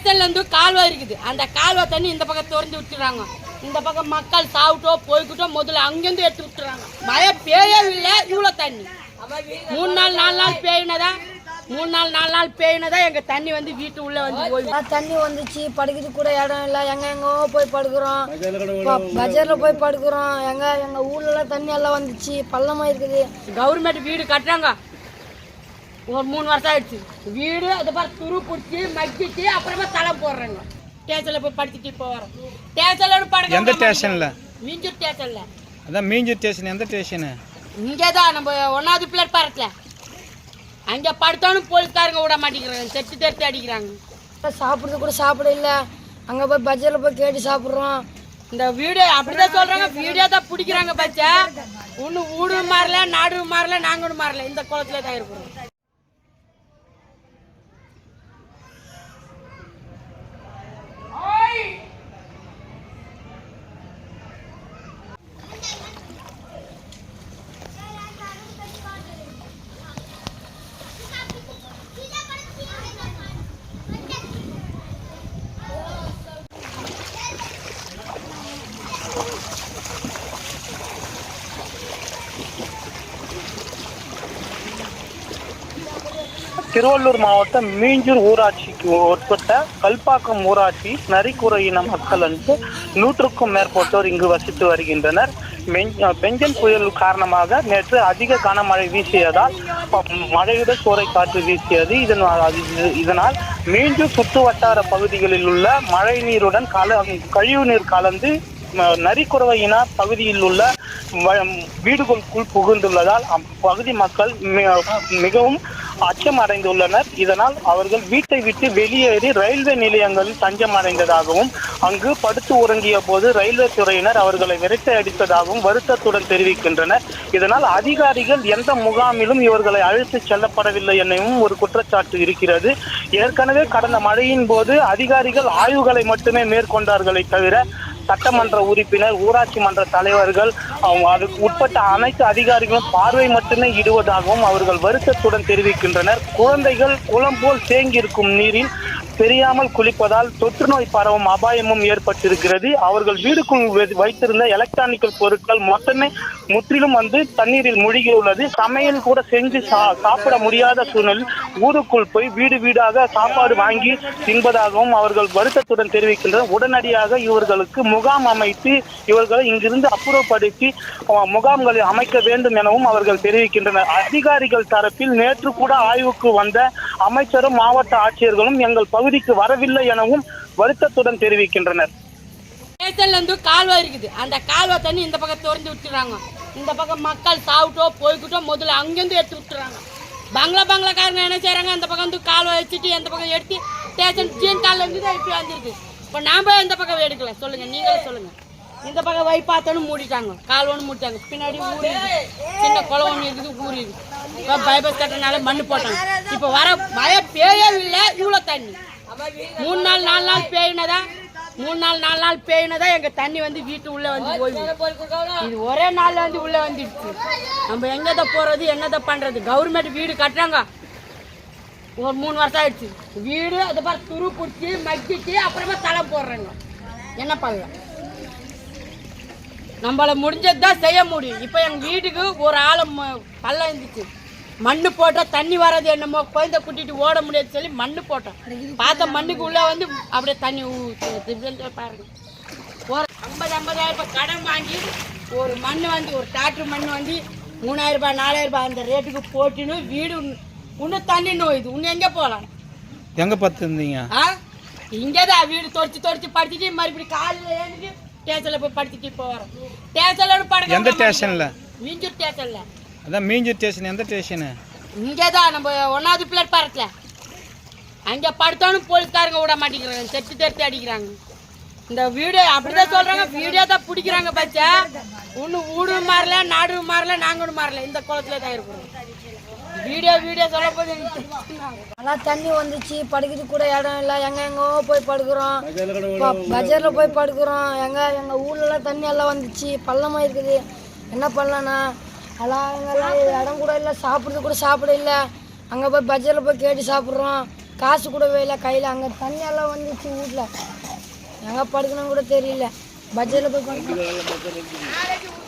ஸ்டேஷன்லேருந்து கால்வாய் இருக்குது. அந்த கால்வாய் தண்ணி இந்த பக்கம் திறந்து விட்டுறாங்க. இந்த பக்கம் மக்கள் சாப்பிட்டோ போய்கிட்டோ முதல்ல அங்கேருந்து எடுத்து விட்டுறாங்க. மழை பெய்யவில்லை, இவ்வளோ தண்ணி 3 நாள் 4 நாள் பெய்யினதான் 3 நாள் 4 நாள் பெய்யினதான் எங்கள் தண்ணி வந்து வீட்டு உள்ளே வந்து போய் தண்ணி வந்துச்சு. படுக்கிறது கூட இடம் இல்லை. எங்கோ போய் படுக்கிறோம். பஜாரில் போய் படுக்கிறோம். எங்கள் ஊர்லலாம் தண்ணி எல்லாம் வந்துச்சு. பள்ளமாக இருக்குது. கவர்மெண்ட் வீடு கட்டுறாங்க. ஒரு 3 வருஷம் ஆயிடுச்சு. வீடு அதை பார்த்து துரு பிடிச்சி மக்கிச்சு அப்புறமா தளம் போடுறாங்க. ஸ்டேஷனில் போய் படிச்சுட்டு இப்போ வரோம். ஸ்டேஷனில் படுக்க எந்த ஸ்டேஷனில்? மீஞ்சூர் ஸ்டேஷனில். அதான் மீஞ்சூர் ஸ்டேஷன். எந்த ஸ்டேஷனு? இங்கே தான் நம்ம 1வது பிளாட்பாரத்தில். அங்கே படுத்தோன்னு போலீஸ்காரங்க விட மாட்டேங்கிறாங்க. தெட்டு அடிக்கிறாங்க. சாப்பிட்றது கூட சாப்பிட இல்லை. அங்கே போய் பஜாரில் போய் கேட்டு சாப்பிட்றோம். இந்த வீடு அப்படிதான் சொல்கிறாங்க. வீடியோ தான் பிடிக்கிறாங்க. பச்சை ஒன்றும் ஊடு மாறல, நாடு மாறல, நாங்களும் மாறல. இந்த குளத்துல தான் இருக்கிறோம். திருவள்ளூர் மாவட்டம் மீஞ்சூர் ஊராட்சிக்கு உட்பட்ட கல்பாக்கம் ஊராட்சி நரிக்குறை இன மக்கள் வந்து 100க்கும் மேற்பட்டோர் இங்கு வசித்து வருகின்றனர். பெஞ்சன் புயல் காரணமாக நேற்று அதிக கனமழை வீசியதால் மழையுடன் சூறைக்காற்று வீசியது. இதனால் மீஞ்சூர் சுற்று வட்டார பகுதிகளில் உள்ள மழை நீருடன் கழிவு நீர் கலந்து நரிக்குறவை இன பகுதியில் உள்ள வீடுகளுக்குள் புகுந்துள்ளதால் அப்பகுதி மக்கள் மிகவும் அச்சம் அடைந்துள்ளனர். இதனால் அவர்கள் வீட்டை விட்டு வெளியேறி ரயில்வே நிலையங்களில் தஞ்சம் அடைந்ததாகவும் அங்கு படுத்து உறங்கிய போது ரயில்வே துறையினர் அவர்களை விரட்டி அடித்ததாகவும் வருத்தத்துடன் தெரிவிக்கின்றனர். இதனால் அதிகாரிகள் எந்த முகாமிலும் இவர்களை அழைத்து செல்லப்படவில்லை எனவும் ஒரு குற்றச்சாட்டு இருக்கிறது. ஏற்கனவே கடந்த மழையின் போது அதிகாரிகள் ஆய்வுகளை மட்டுமே மேற்கொண்டார்களே தவிர சட்டமன்ற உறுப்பினர், ஊராட்சி மன்ற தலைவர்கள், அதுக்கு உட்பட்ட அனைத்து அதிகாரிகளும் பார்வை மட்டுமே இடுவதாகவும் அவர்கள் வருத்தத்துடன் தெரிவிக்கின்றனர். குழந்தைகள் குளம் போல் தேங்கியிருக்கும் நீரில் தெரியாமல் குளிப்பதால் தொற்று நோய் பரவும் அபாயமும் ஏற்பட்டிருக்கிறது. அவர்கள் வீடுக்குள் வைத்திருந்த எலக்ட்ரானிக்கல் பொருட்கள் மொத்தமே முற்றிலும் வந்து தண்ணீரில் மூழ்கியுள்ளது. சமையல் கூட செஞ்சு சாப்பிட முடியாத சூழ்நிலையில் ஊருக்குள் போய் வீடு வீடாக சாப்பாடு வாங்கி தின்பதாகவும் அவர்கள் வருத்தத்துடன் தெரிவிக்கின்றனர். உடனடியாக இவர்களுக்கு முகாம் அமைத்து இவர்களை இங்கிருந்து அப்புறப்படுத்தி முகாம்களை அமைக்க வேண்டும் எனவும் அவர்கள் தெரிவிக்கின்றனர். அதிகாரிகள் தரப்பில் நேற்று கூட ஆய்வுக்கு வந்த அமைச்சரும் மாவட்ட ஆட்சியர்களும் எங்கள் பகுதிக்கு வரவில்லை எனவும் வருத்தத்துடன் தெரிவிக்கின்றனர். ஸ்டேஷன்லேருந்து கால்வாய் இருக்குது. அந்த கால்வாய் தண்ணி இந்த பக்கம் திறந்து விட்டுறாங்க. இந்த பக்கம் மக்கள் சாப்பிட்டோ போய்கிட்டோ முதல்ல அங்கேருந்து எடுத்து விட்டுறாங்க. பங்களாக்காரங்க என்ன செய்கிறாங்க, அந்த பக்கம் வந்து கால்வாய் வச்சுட்டு எந்த பக்கம் எடுத்து ஸ்டேஷன் சீன் காலில் இருந்து தான் இப்படி வந்துருக்கு. இப்போ நாம் எந்த பக்கம் எடுக்கல சொல்லுங்கள், நீங்களே சொல்லுங்கள். இந்த பக்கம் வை பார்த்தோன்னு மூடிட்டாங்க, கால் ஒன்று மூடிட்டாங்க. பின்னாடி ஊறி சின்ன குளம் ஒன்று இருக்குது, ஊறி இப்போ பைபாஸ் கட்டினால மண்ணு போட்டாங்க. இப்போ வர மழை பெய்யவில்லை, இவ்வளோ தண்ணி 3 நாள் 4 நாள் பெய்யினதான் 3 நாள் 4 நாள் பெய்யினதான் எங்கள் தண்ணி வந்து வீட்டு உள்ளே வந்து போய் இது ஒரே நாளில் வந்து உள்ளே வந்துடுச்சு. நம்ம எங்கதான் போகிறது, என்னதான் பண்ணுறது? கவர்மெண்ட் வீடு கட்டுறாங்க. ஒரு 3 வருஷம் ஆயிடுச்சு. வீடு அதை பார்த்து துரு பிடிச்சி மக்கிச்சு அப்புறமா தளம் போடுறாங்க. என்ன பண்ணலாம்? நம்மளை முடிஞ்சது தான் செய்ய முடியும். இப்போ எங்கள் வீட்டுக்கு ஒரு ஆழம் பள்ளம் இருந்துச்சு. மண்ணு போட்டால் தண்ணி வராது, என்னமோ குழந்தை கூட்டிகிட்டு ஓட முடியாது சொல்லி மண்ணு போட்டோம். பார்த்த மண்ணுக்கு உள்ளே வந்து அப்படியே தண்ணி பாருங்க. ஒரு 50,000 ரூபாய் கடன் வாங்கி ஒரு மண் வந்து ஒரு டிராக்டர் மண் வந்து 3000 ரூபாய் 4000 ரூபாய் அந்த ரேட்டுக்கு போட்டுன்னு வீடு இன்னும் தண்ணி நோயுது. இன்னும் எங்கே போகலாம்? எங்கே பார்த்துருந்தீங்க? இங்கே தான் வீடு தொடச்சி படுத்துட்டு மறுபடியும் காலையில் ஏறிட்டு ஸ்டேஷனில் போய் படுத்துட்டு இப்போ வரோம். ஸ்டேஷனில் படுக்க எந்த ஸ்டேஷனில்? மீஞ்சூர் ஸ்டேஷனில். அதான் மீஞ்சூர் ஸ்டேஷன். எந்த ஸ்டேஷனு? இங்கே தான் நம்ம 1வது பிளாட்பாரத்தில். அங்கே படுத்தோன்னு போலீஸ்காரங்க விட மாட்டேங்கிறாங்க. தெட்டு அடிக்கிறாங்க. இந்த வீடு அப்படிதான் சொல்கிறாங்க. வீடியோ தான் பிடிக்கிறாங்க. பச்சை இன்னும் ஊடு மாறல, நாடு மாறல, நாங்களும் மாறல. இந்த குளத்துல தான் இருக்கிறோம். வீடியோ சொல்ல போது நல்லா தண்ணி வந்துச்சு. படுக்கிறது கூட இடம் இல்லை. எங்கோ போய் படுக்கிறோம். பஜாரில் போய் படுக்கிறோம். எங்கள் ஊர்லலாம் தண்ணி எல்லாம் வந்துச்சு. பள்ளமாக இருக்குது. என்ன பண்ணலான்னா எல்லாம் எங்கெல்லாம் இடம் கூட இல்லை. சாப்பிட்றது கூட சாப்பிட இல்லை. அங்கே போய் பஜாரில் போய் கேட்டு சாப்பிட்றோம். காசு கூடவே இல்லை கையில். அங்கே தண்ணி எல்லாம் வந்துச்சு வீட்டில். எங்கே படுக்கணும் கூட தெரியல. பட்ஜெட்டில் போய் படுக்கணும்.